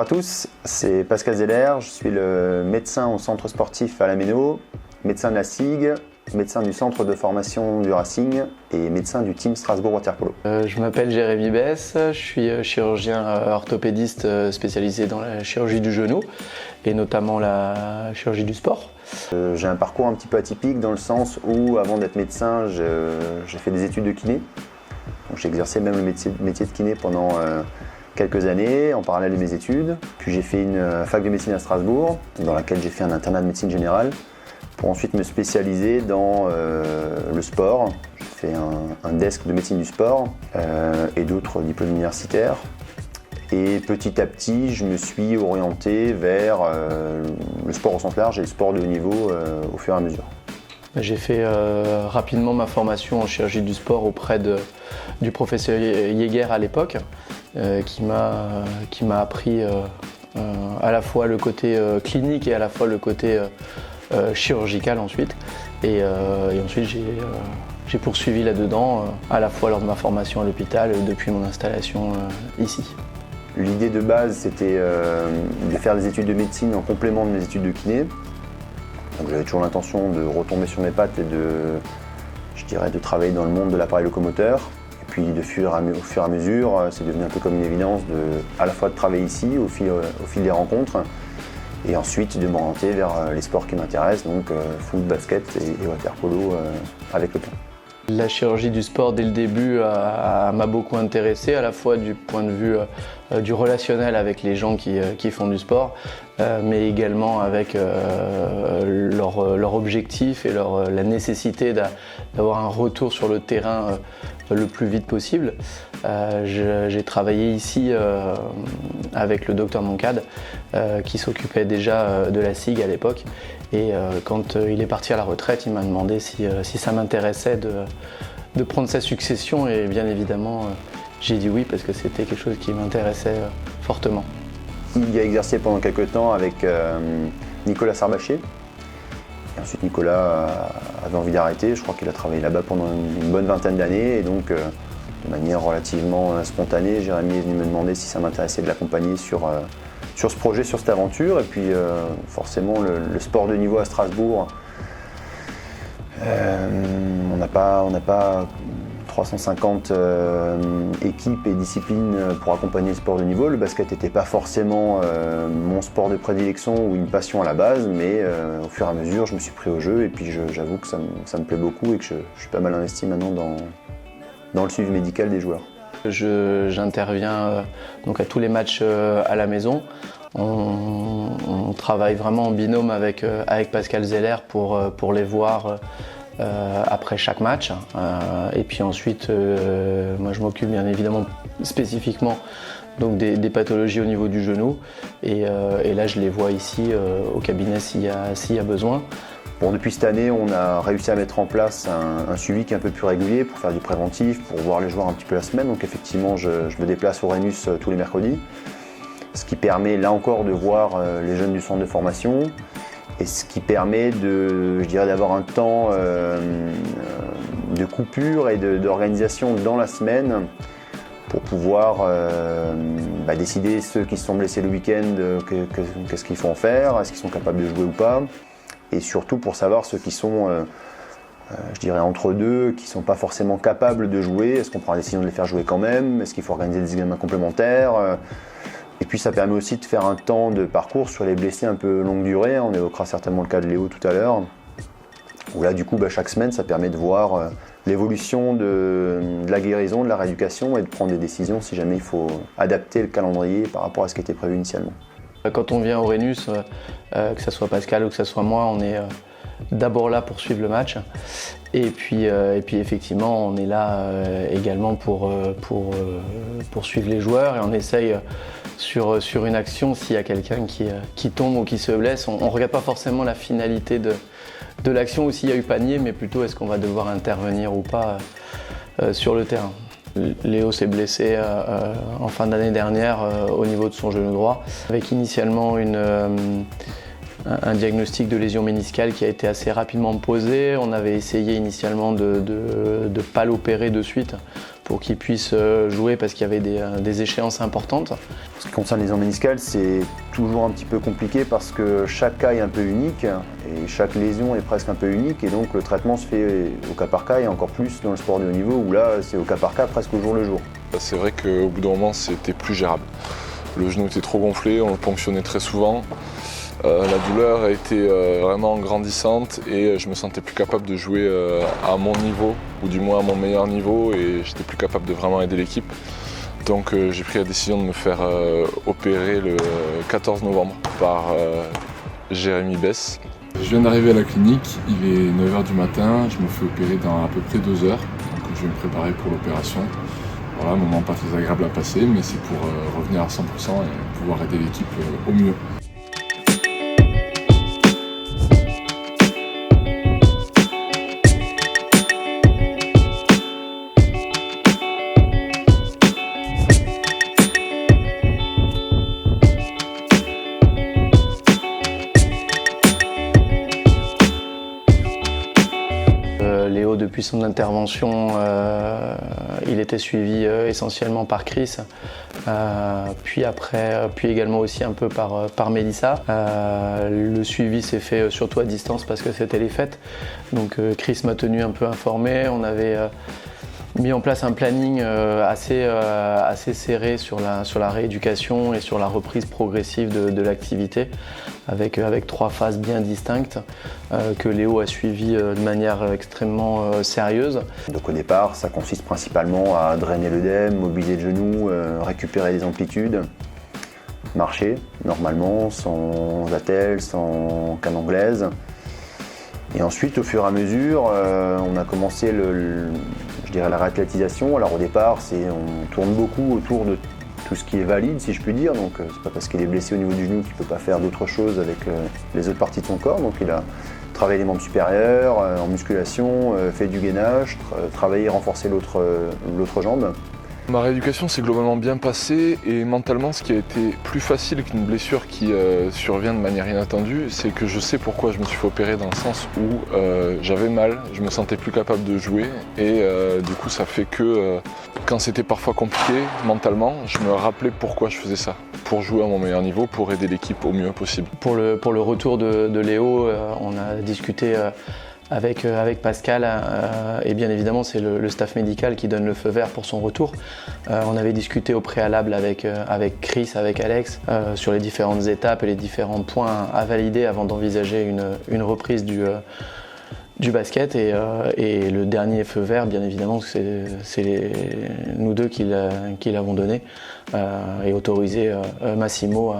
à tous, c'est Pascal Zeller, je suis le médecin au centre sportif à la Méno, médecin de la SIG, médecin du centre de formation du Racing et médecin du team Strasbourg Water Polo. Je m'appelle Jérémy Bess, je suis chirurgien orthopédiste spécialisé dans la chirurgie du genou et notamment la chirurgie du sport. J'ai un parcours un petit peu atypique dans le sens où avant d'être médecin, j'ai fait des études de kiné. J'ai exercé même le métier de kiné pendant quelques années en parallèle de mes études. Puis j'ai fait une fac de médecine à Strasbourg dans laquelle j'ai fait un internat de médecine générale pour ensuite me spécialiser dans le sport. J'ai fait un desk de médecine du sport et d'autres diplômes universitaires. Et petit à petit, je me suis orienté vers le sport au sens large et le sport de haut niveau au fur et à mesure. J'ai fait rapidement ma formation en chirurgie du sport auprès du professeur Jäger à l'époque, qui m'a appris à la fois le côté clinique et à la fois le côté chirurgical ensuite. Et ensuite j'ai poursuivi là-dedans, à la fois lors de ma formation à l'hôpital et depuis mon installation ici. L'idée de base, c'était de faire des études de médecine en complément de mes études de kiné. Donc j'avais toujours l'intention de retomber sur mes pattes et de travailler dans le monde de l'appareil locomoteur. Et puis au fur et à mesure, c'est devenu un peu comme une évidence à la fois de travailler ici au fil des rencontres et ensuite de m'orienter vers les sports qui m'intéressent, donc foot, basket et water polo avec le temps. La chirurgie du sport dès le début m'a beaucoup intéressé, à la fois du point de vue du relationnel avec les gens qui font du sport, mais également avec leur objectif et la nécessité d'avoir un retour sur le terrain le plus vite possible. J'ai travaillé ici avec le docteur Moncade qui s'occupait déjà de la SIG à l'époque. Et quand il est parti à la retraite, il m'a demandé si ça m'intéressait de prendre sa succession et bien évidemment j'ai dit oui parce que c'était quelque chose qui m'intéressait fortement. Il a exercé pendant quelques temps avec Nicolas Sarbaché. Et ensuite Nicolas avait envie d'arrêter, je crois qu'il a travaillé là-bas pendant une bonne vingtaine d'années et donc de manière relativement spontanée, Jérémy est venu me demander si ça m'intéressait de l'accompagner sur ce projet, sur cette aventure. Et puis forcément le sport de niveau à Strasbourg, on n'a pas 350 équipes et disciplines pour accompagner le sport de niveau. Le basket n'était pas forcément mon sport de prédilection ou une passion à la base, mais au fur et à mesure je me suis pris au jeu et puis j'avoue que ça me plaît beaucoup et que je suis pas mal investi maintenant dans le suivi médical des joueurs. J'interviens donc à tous les matchs à la maison. On travaille vraiment en binôme avec Pascal Zeller pour les voir après chaque match. Et puis ensuite, moi je m'occupe bien évidemment spécifiquement donc des pathologies au niveau du genou. Et là je les vois ici au cabinet s'il y a besoin. Bon, depuis cette année, on a réussi à mettre en place un suivi qui est un peu plus régulier pour faire du préventif, pour voir les joueurs un petit peu la semaine. Donc effectivement, je me déplace au Rhenus tous les mercredis, ce qui permet là encore de voir les jeunes du centre de formation et ce qui permet d'avoir un temps de coupure et d'organisation dans la semaine pour pouvoir décider ceux qui se sont blessés le week-end, qu'est-ce qu'ils font faire, est-ce qu'ils sont capables de jouer ou pas. Et surtout pour savoir ceux qui sont, entre deux, qui ne sont pas forcément capables de jouer. Est-ce qu'on prend la décision de les faire jouer quand même? Est-ce qu'il faut organiser des examens complémentaires? Et puis ça permet aussi de faire un temps de parcours sur les blessés un peu longue durée. On évoquera certainement le cas de Léo tout à l'heure. Où là, du coup, chaque semaine, ça permet de voir l'évolution de la guérison, de la rééducation et de prendre des décisions si jamais il faut adapter le calendrier par rapport à ce qui était prévu initialement. Quand on vient au Rhenus, que ce soit Pascal ou que ce soit moi, on est d'abord là pour suivre le match. Et puis effectivement, on est là également pour suivre les joueurs et on essaye sur une action, s'il y a quelqu'un qui tombe ou qui se blesse, on ne regarde pas forcément la finalité de l'action ou s'il y a eu panier, mais plutôt est-ce qu'on va devoir intervenir ou pas sur le terrain. Léo s'est blessé en fin d'année dernière au niveau de son genou droit, avec initialement un diagnostic de lésion méniscale qui a été assez rapidement posé. On avait essayé initialement de ne pas l'opérer de suite pour qu'il puisse jouer parce qu'il y avait des échéances importantes. En ce qui concerne les lésions méniscales, c'est toujours un petit peu compliqué parce que chaque cas est un peu unique et chaque lésion est presque un peu unique et donc le traitement se fait au cas par cas et encore plus dans le sport de haut niveau où là c'est au cas par cas presque au jour le jour. C'est vrai qu'au bout d'un moment c'était plus gérable. Le genou était trop gonflé, on le ponctionnait très souvent. La douleur a été vraiment grandissante et je me sentais plus capable de jouer à mon niveau, ou du moins à mon meilleur niveau, et j'étais plus capable de vraiment aider l'équipe. Donc j'ai pris la décision de me faire opérer le 14 novembre par Jérémy Bess. Je viens d'arriver à la clinique, il est 9h du matin, je me fais opérer dans à peu près 2 heures, donc je vais me préparer pour l'opération. Voilà, un moment pas très agréable à passer, mais c'est pour revenir à 100% et pouvoir aider l'équipe au mieux. Léo, depuis son intervention, il était suivi essentiellement par Chris, puis également aussi un peu par Mélissa. Le suivi s'est fait surtout à distance parce que c'était les fêtes. Donc Chris m'a tenu un peu informé. On avait mis en place un planning assez serré sur la rééducation et sur la reprise progressive de l'activité avec 3 phases bien distinctes que Léo a suivies de manière extrêmement sérieuse. Donc au départ, ça consiste principalement à drainer l'œdème, mobiliser le genou, récupérer les amplitudes, marcher normalement, sans attelle, sans canne anglaise. Et ensuite, au fur et à mesure, on a commencé la réathlétisation. Alors au départ, on tourne beaucoup autour de tout ce qui est valide, si je puis dire. Donc c'est pas parce qu'il est blessé au niveau du genou qu'il peut pas faire d'autres choses avec les autres parties de son corps. Donc il a travaillé les membres supérieurs, en musculation, fait du gainage, travaillé et renforcé l'autre jambe. Ma rééducation s'est globalement bien passée et mentalement ce qui a été plus facile qu'une blessure qui survient de manière inattendue, c'est que je sais pourquoi je me suis fait opérer dans le sens où j'avais mal, je me sentais plus capable de jouer et du coup ça fait que quand c'était parfois compliqué mentalement, je me rappelais pourquoi je faisais ça, pour jouer à mon meilleur niveau, pour aider l'équipe au mieux possible. Pour le retour de Léo, on a discuté avec Pascal et bien évidemment c'est le staff médical qui donne le feu vert pour son retour. On avait discuté au préalable avec Chris, avec Alex sur les différentes étapes et les différents points à valider avant d'envisager une reprise du basket et le dernier feu vert bien évidemment c'est nous deux qui l'avons donné et autorisé Massimo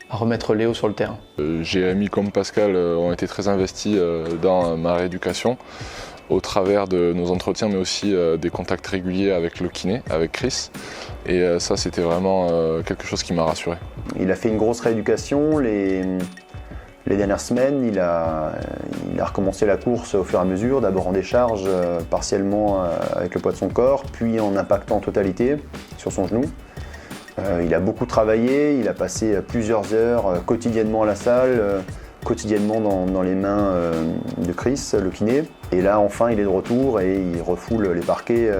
à remettre Léo sur le terrain. Jérémy comme Pascal ont été très investis dans ma rééducation au travers de nos entretiens mais aussi des contacts réguliers avec le kiné, avec Chris et ça c'était vraiment quelque chose qui m'a rassuré. Il a fait une grosse rééducation. Les dernières semaines, il a recommencé la course au fur et à mesure, d'abord en décharge, partiellement avec le poids de son corps, puis en impactant en totalité sur son genou. Il a beaucoup travaillé, il a passé plusieurs heures quotidiennement à la salle, quotidiennement dans les mains de Chris, le kiné. Et là, enfin, il est de retour et il refoule les parquets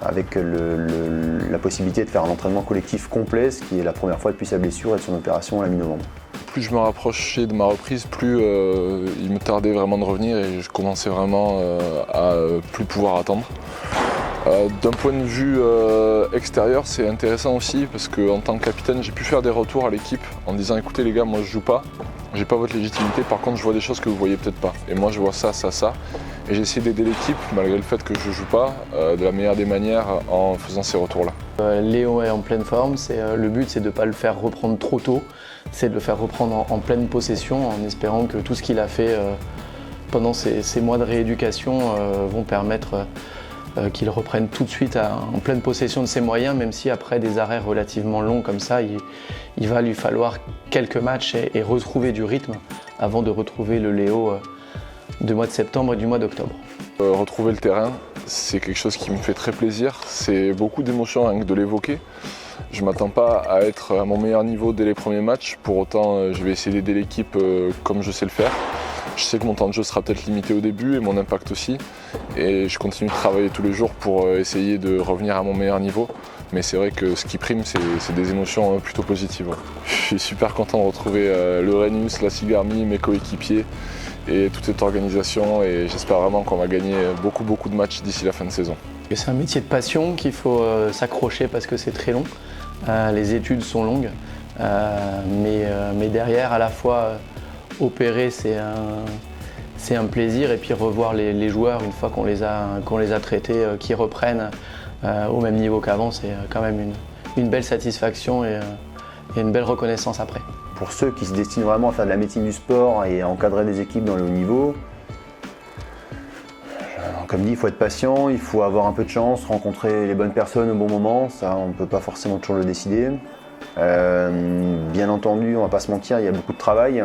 avec la possibilité de faire un entraînement collectif complet, ce qui est la première fois depuis sa blessure et de son opération à la mi-novembre. Plus je me rapprochais de ma reprise, plus il me tardait vraiment de revenir et je commençais vraiment à plus pouvoir attendre. D'un point de vue extérieur, c'est intéressant aussi parce qu'en tant que capitaine, j'ai pu faire des retours à l'équipe en disant écoutez les gars, moi je joue pas, j'ai pas votre légitimité, par contre je vois des choses que vous voyez peut-être pas. Et moi je vois ça, ça, ça. Et j'ai essayé d'aider l'équipe malgré le fait que je joue pas de la meilleure des manières en faisant ces retours-là. Léo est en pleine forme, le but c'est de ne pas le faire reprendre trop tôt, c'est de le faire reprendre en pleine possession en espérant que tout ce qu'il a fait pendant ces mois de rééducation vont permettre qu'il reprenne tout de suite en pleine possession de ses moyens, même si après des arrêts relativement longs comme ça, il va lui falloir quelques matchs et retrouver du rythme avant de retrouver le Léo du mois de septembre et du mois d'octobre. Retrouver le terrain, c'est quelque chose qui me fait très plaisir. C'est beaucoup d'émotions rien que de l'évoquer. Je ne m'attends pas à être à mon meilleur niveau dès les premiers matchs. Pour autant, je vais essayer d'aider l'équipe comme je sais le faire. Je sais que mon temps de jeu sera peut-être limité au début et mon impact aussi. Et je continue de travailler tous les jours pour essayer de revenir à mon meilleur niveau. Mais c'est vrai que ce qui prime, c'est des émotions plutôt positives. Je suis super content de retrouver le Rhenus, la Sigarmi, mes coéquipiers et toute cette organisation. Et j'espère vraiment qu'on va gagner beaucoup de matchs d'ici la fin de saison. C'est un métier de passion qu'il faut s'accrocher parce que c'est très long. Les études sont longues. Mais derrière, à la fois, opérer, c'est un plaisir. Et puis revoir les joueurs, une fois qu'on les a traités, qui reprennent au même niveau qu'avant, c'est quand même une belle satisfaction et une belle reconnaissance après. Pour ceux qui se destinent vraiment à faire de la médecine du sport et à encadrer des équipes dans le haut niveau, comme dit, il faut être patient, il faut avoir un peu de chance, rencontrer les bonnes personnes au bon moment, ça on ne peut pas forcément toujours le décider. Bien entendu, on ne va pas se mentir, il y a beaucoup de travail.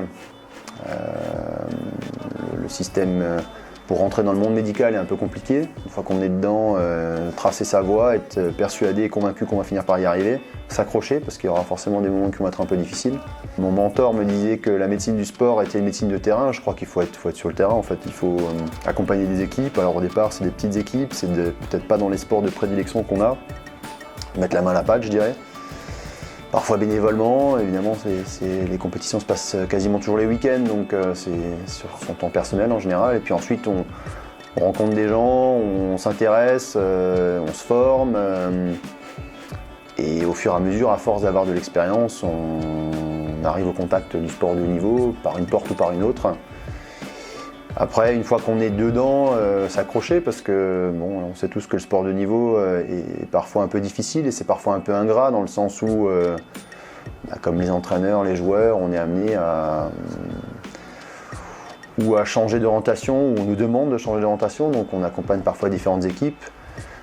Le système pour rentrer dans le monde médical est un peu compliqué. Une fois qu'on est dedans, tracer sa voie, être persuadé et convaincu qu'on va finir par y arriver, s'accrocher parce qu'il y aura forcément des moments qui vont être un peu difficiles. Mon mentor me disait que la médecine du sport était une médecine de terrain. Je crois qu'il faut être sur le terrain en fait. Il faut accompagner des équipes. Alors au départ, c'est des petites équipes, c'est peut-être pas dans les sports de prédilection qu'on a. Mettre la main à la pâte, je dirais. Parfois bénévolement, évidemment, les compétitions se passent quasiment toujours les week-ends, donc c'est sur son temps personnel en général. Et puis ensuite, on rencontre des gens, on s'intéresse, on se forme. Et au fur et à mesure, à force d'avoir de l'expérience, on arrive au contact du sport de haut niveau, par une porte ou par une autre. Après, une fois qu'on est dedans, s'accrocher parce que bon, on sait tous que le sport de niveau est parfois un peu difficile et c'est parfois un peu ingrat dans le sens où, comme les entraîneurs, les joueurs, on est amené à changer d'orientation, ou on nous demande de changer d'orientation, donc on accompagne parfois différentes équipes.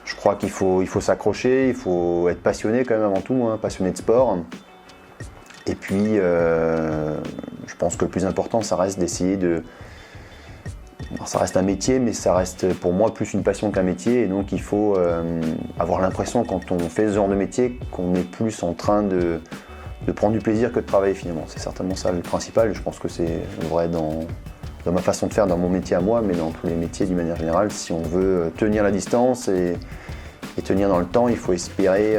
Je crois qu'il faut s'accrocher, il faut être passionné quand même avant tout, passionné de sport. Et puis, je pense que le plus important, ça reste d'essayer de... Alors, ça reste un métier, mais ça reste pour moi plus une passion qu'un métier. Et donc il faut avoir l'impression quand on fait ce genre de métier qu'on est plus en train de prendre du plaisir que de travailler finalement. C'est certainement ça le principal. Et je pense que c'est vrai dans ma façon de faire, dans mon métier à moi, mais dans tous les métiers d'une manière générale. Si on veut tenir la distance et tenir dans le temps, il faut espérer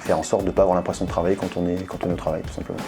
faire en sorte de ne pas avoir l'impression de travailler quand on est au travail, tout simplement.